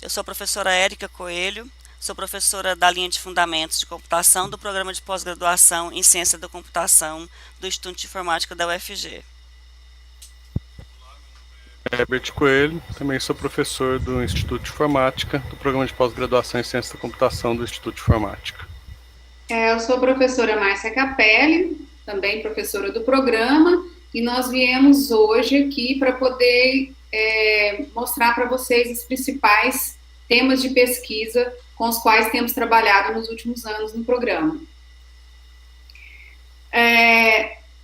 Eu sou a professora Érica Coelho, sou professora da linha de Fundamentos de Computação do Programa de Pós-Graduação em Ciência da Computação do Instituto de Informática da UFG. Herbert Coelho, também sou professor do Instituto de Informática, do Programa de Pós-Graduação em Ciência da Computação do Instituto de Informática. Eu sou a professora Márcia Capelli, também professora do programa, e nós viemos hoje aqui para poder mostrar para vocês os principais temas de pesquisa com os quais temos trabalhado nos últimos anos no programa.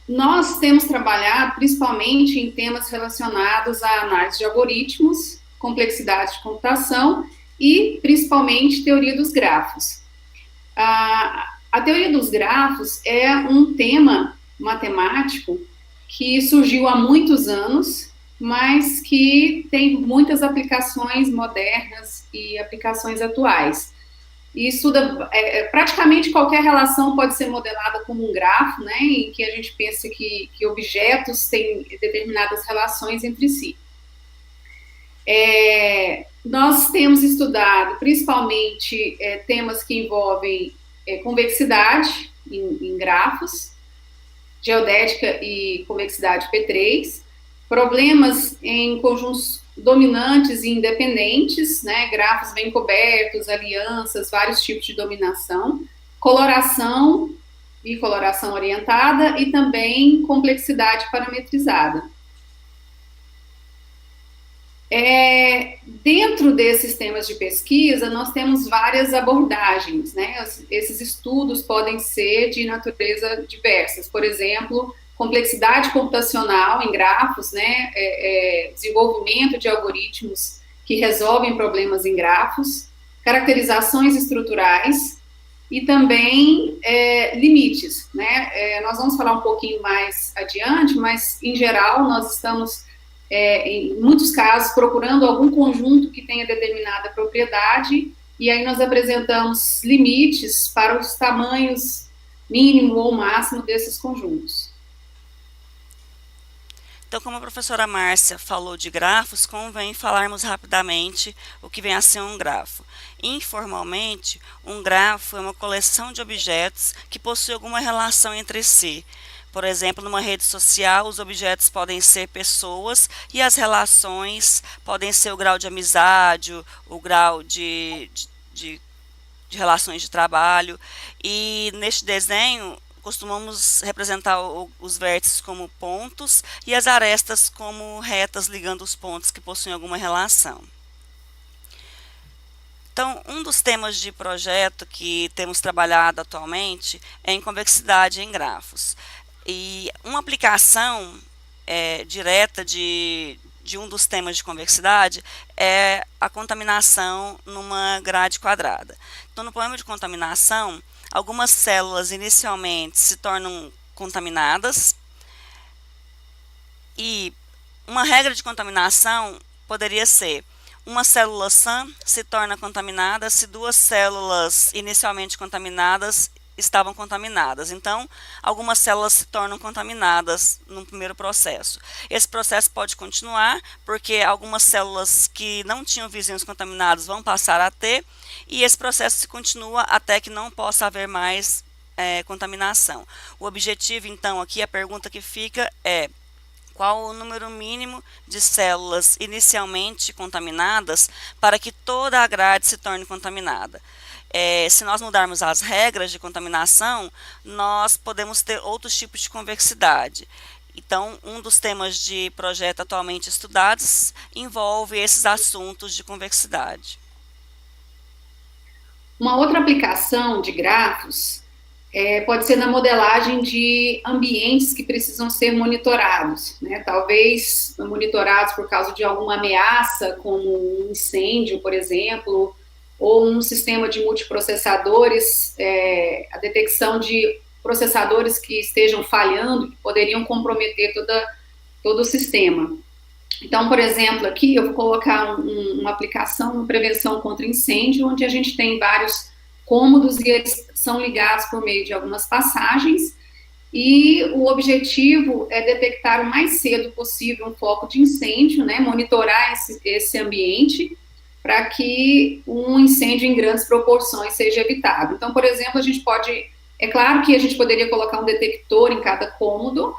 Nós temos trabalhado principalmente em temas relacionados à análise de algoritmos, complexidade de computação e principalmente teoria dos grafos. A teoria dos grafos é um tema matemático que surgiu há muitos anos, mas que tem muitas aplicações modernas e aplicações atuais. E estuda praticamente qualquer relação pode ser modelada como um grafo, né, em que a gente pensa que objetos têm determinadas relações entre si. Nós temos estudado principalmente temas que envolvem convexidade em grafos, geodética e convexidade P3, problemas em conjuntos dominantes e independentes, né, grafos bem cobertos, alianças, vários tipos de dominação, coloração e coloração orientada e também complexidade parametrizada. Dentro desses temas de pesquisa, nós temos várias abordagens, né? Esses estudos podem ser de natureza diversas, por exemplo, complexidade computacional em grafos, né? Desenvolvimento de algoritmos que resolvem problemas em grafos, caracterizações estruturais e também limites, né? Nós vamos falar um pouquinho mais adiante, mas, em geral, nós estamos em muitos casos, procurando algum conjunto que tenha determinada propriedade, e aí nós apresentamos limites para os tamanhos mínimo ou máximo desses conjuntos. Então, como a professora Márcia falou de grafos, convém falarmos rapidamente o que vem a ser um grafo. Informalmente, um grafo é uma coleção de objetos que possui alguma relação entre si. Por exemplo, numa rede social, os objetos podem ser pessoas e as relações podem ser o grau de amizade, o grau de relações de trabalho. E neste desenho, costumamos representar os vértices como pontos e as arestas como retas ligando os pontos que possuem alguma relação. Então, um dos temas de projeto que temos trabalhado atualmente é em convexidade em grafos. E uma aplicação direta de um dos temas de convexidade é a contaminação numa grade quadrada. Então, no problema de contaminação, algumas células inicialmente se tornam contaminadas e uma regra de contaminação poderia ser: uma célula sã se torna contaminada se duas células inicialmente contaminadas estavam contaminadas. Então, algumas células se tornam contaminadas no primeiro processo. Esse processo pode continuar, porque algumas células que não tinham vizinhos contaminados vão passar a ter, e esse processo se continua até que não possa haver mais contaminação. O objetivo, então, aqui, a pergunta que fica é: qual o número mínimo de células inicialmente contaminadas para que toda a grade se torne contaminada? Se nós mudarmos as regras de contaminação, nós podemos ter outros tipos de convexidade. Então, um dos temas de projeto atualmente estudados envolve esses assuntos de convexidade. Uma outra aplicação de grafos pode ser na modelagem de ambientes que precisam ser monitorados, né? Talvez monitorados por causa de alguma ameaça, como um incêndio, por exemplo, ou um sistema de multiprocessadores, a detecção de processadores que estejam falhando, que poderiam comprometer todo o sistema. Então, por exemplo, aqui eu vou colocar uma aplicação de prevenção contra incêndio, onde a gente tem vários cômodos e eles são ligados por meio de algumas passagens, e o objetivo é detectar o mais cedo possível um foco de incêndio, né, monitorar esse ambiente, para que um incêndio em grandes proporções seja evitado. Então, por exemplo, a gente pode, é claro que a gente poderia colocar um detector em cada cômodo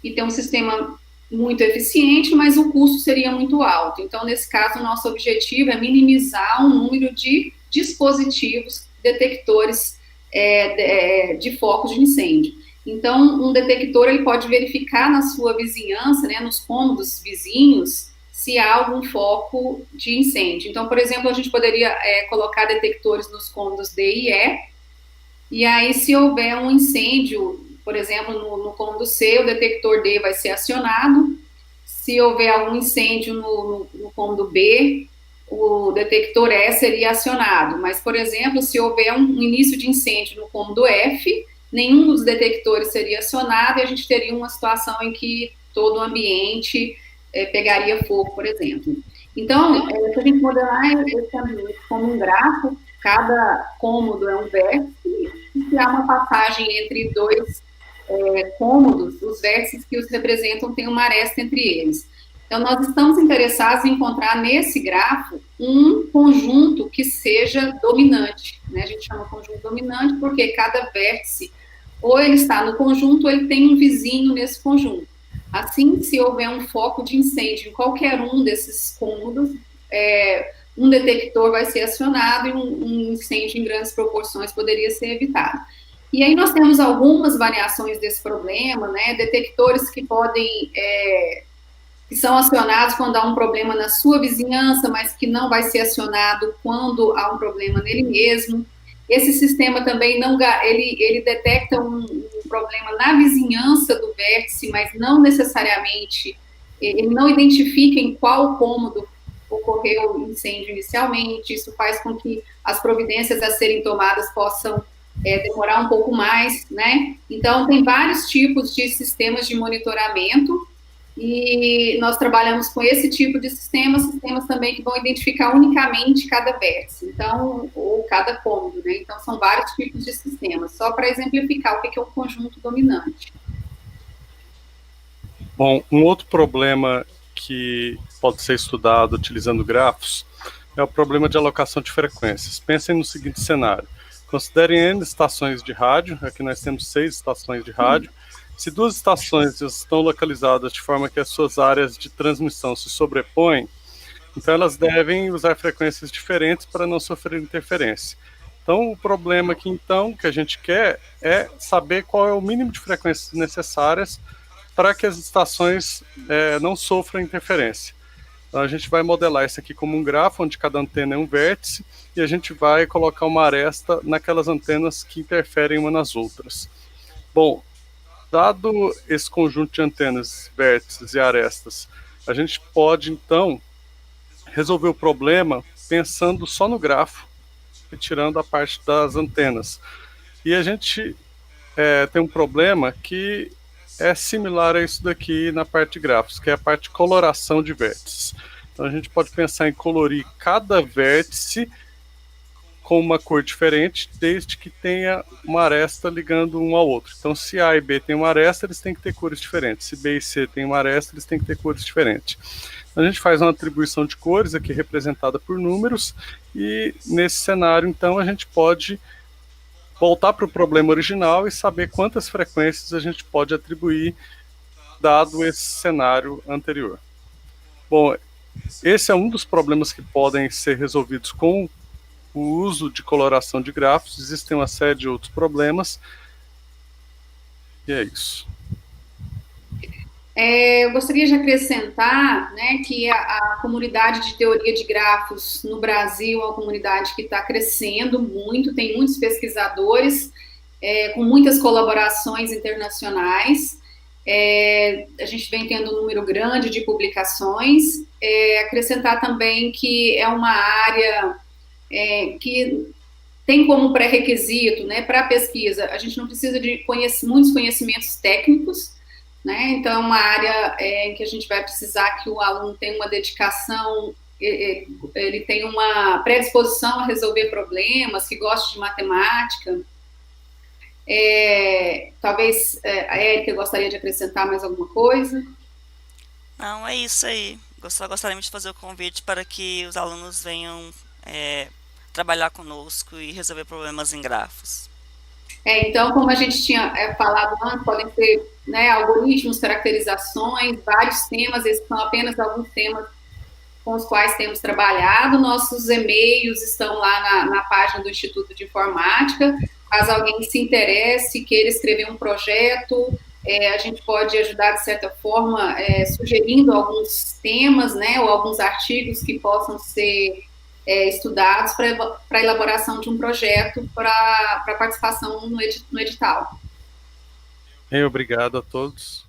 e ter um sistema muito eficiente, mas o custo seria muito alto. Então, nesse caso, o nosso objetivo é minimizar o número de dispositivos detectores de focos de incêndio. Então, um detector ele pode verificar na sua vizinhança, né, nos cômodos vizinhos, se há algum foco de incêndio. Então, por exemplo, a gente poderia colocar detectores nos cômodos D e E aí, se houver um incêndio, por exemplo, no cômodo C, o detector D vai ser acionado. Se houver algum incêndio no cômodo B, o detector E seria acionado. Mas, por exemplo, se houver um início de incêndio no cômodo F, nenhum dos detectores seria acionado e a gente teria uma situação em que todo o ambiente pegaria fogo, por exemplo. Então, se a gente modelar esse ambiente como um grafo, cada cômodo é um vértice, e se há uma passagem entre dois cômodos, os vértices que os representam têm uma aresta entre eles. Então, nós estamos interessados em encontrar nesse grafo um conjunto que seja dominante, né? A gente chama conjunto dominante porque cada vértice, ou ele está no conjunto, ou ele tem um vizinho nesse conjunto. Assim, se houver um foco de incêndio em qualquer um desses cômodos, um detector vai ser acionado e um incêndio em grandes proporções poderia ser evitado. E aí nós temos algumas variações desse problema, né? Detectores que podem, que são acionados quando há um problema na sua vizinhança, mas que não vai ser acionado quando há um problema nele mesmo. Esse sistema também ele detecta um problema na vizinhança do vértice, mas não necessariamente, ele não identifica em qual cômodo ocorreu o incêndio inicialmente. Isso faz com que as providências a serem tomadas possam demorar um pouco mais, né? Então, tem vários tipos de sistemas de monitoramento e nós trabalhamos com esse tipo de sistemas também que vão identificar unicamente cada vértice, então, ou cada cômodo, né? Então, são vários tipos de sistemas, só para exemplificar o que é um conjunto dominante. Bom, um outro problema que pode ser estudado utilizando grafos é o problema de alocação de frequências. Pensem no seguinte cenário. Considerem N estações de rádio, aqui nós temos 6 estações de rádio. Se 2 estações estão localizadas de forma que as suas áreas de transmissão se sobrepõem, então elas devem usar frequências diferentes para não sofrer interferência. Então, o problema aqui, então, que a gente quer é saber qual é o mínimo de frequências necessárias para que as estações não sofram interferência. Então, a gente vai modelar isso aqui como um grafo, onde cada antena é um vértice, e a gente vai colocar uma aresta naquelas antenas que interferem uma nas outras. Bom, dado esse conjunto de antenas, vértices e arestas, a gente pode, então, resolver o problema pensando só no grafo, retirando a parte das antenas. E a gente tem um problema que é similar a isso daqui na parte de grafos, que é a parte de coloração de vértices. Então a gente pode pensar em colorir cada vértice com uma cor diferente, desde que tenha uma aresta ligando um ao outro. Então, se A e B têm uma aresta, eles têm que ter cores diferentes. Se B e C têm uma aresta, eles têm que ter cores diferentes. Então, a gente faz uma atribuição de cores, aqui representada por números, e nesse cenário, então, a gente pode voltar para o problema original e saber quantas frequências a gente pode atribuir, dado esse cenário anterior. Bom, esse é um dos problemas que podem ser resolvidos com o uso de coloração de grafos. Existem uma série de outros problemas. E é isso. Eu gostaria de acrescentar, né, que a comunidade de teoria de grafos no Brasil é uma comunidade que está crescendo muito, tem muitos pesquisadores, com muitas colaborações internacionais. A gente vem tendo um número grande de publicações. Acrescentar também que é uma área que tem como pré-requisito, né, para a pesquisa, a gente não precisa de muitos conhecimentos técnicos, né? Então, é uma área em que a gente vai precisar que o aluno tenha uma dedicação, ele tenha uma predisposição a resolver problemas, que goste de matemática. Talvez a Érica gostaria de acrescentar mais alguma coisa? Não, é isso aí. Gostaríamos de fazer o convite para que os alunos venham trabalhar conosco e resolver problemas em grafos. Então, como a gente tinha falado antes, podem ser, né, algoritmos, caracterizações, vários temas, esses são apenas alguns temas com os quais temos trabalhado. Nossos e-mails estão lá na página do Instituto de Informática. Caso alguém se interesse, queira escrever um projeto, a gente pode ajudar, de certa forma, sugerindo alguns temas, né, ou alguns artigos que possam ser estudados para a elaboração de um projeto para participação no edital. Obrigado a todos.